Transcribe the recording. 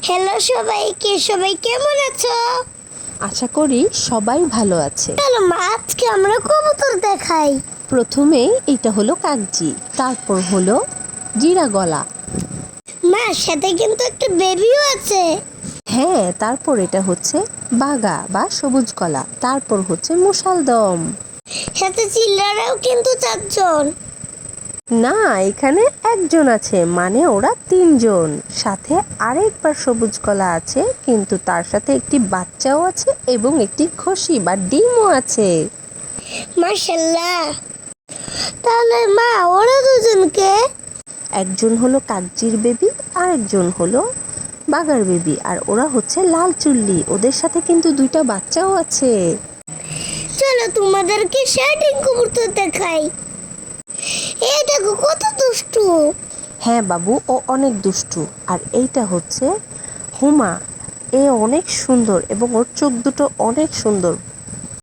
Hello সবাইকে, সবাই কেমন আছো? আশা করি সবাই ভালো আছে। চলো মা, আজকে আমরা কবুতর দেখাই। প্রথমে এটা হলো কাকজি, তারপর হলো জিরা গলা। মা, সাথে কিন্তু একটা বেবিও আছে। হ্যাঁ, তারপর এটা হচ্ছে বাগা বা সবুজ গলা, তারপর হচ্ছে মুষালদম। সাথে চিল্লারাও কিন্তু 4 জন। না, এখানে একজন আছে, মানে ওরা 3 জন। সাথে আরেকবার সবুজ গলা আছে, কিন্তু তার সাথে একটি বাচ্চাও আছে এবং একটি খসি বা ডিমও আছে। মাশাআল্লাহ। তাহলে মা, ওরা দুজনকে? একজন হলো কাকজির বেবি, আরেকজন হলো বাগার বেবি, আর ওরা হচ্ছে লাল চুল্লি। ওদের সাথে কিন্তু 2টা বাচ্চাও আছে। চলো তোমাদেরকে শার্টিং কবুতর দেখাই। এই দেখো কত দুষ্টু। হ্যাঁ বাবু, ও অনেক দুষ্টু। আর এইটা হচ্ছে হুমা। এ অনেক সুন্দর এবং ওর চোখ দুটো অনেক সুন্দর।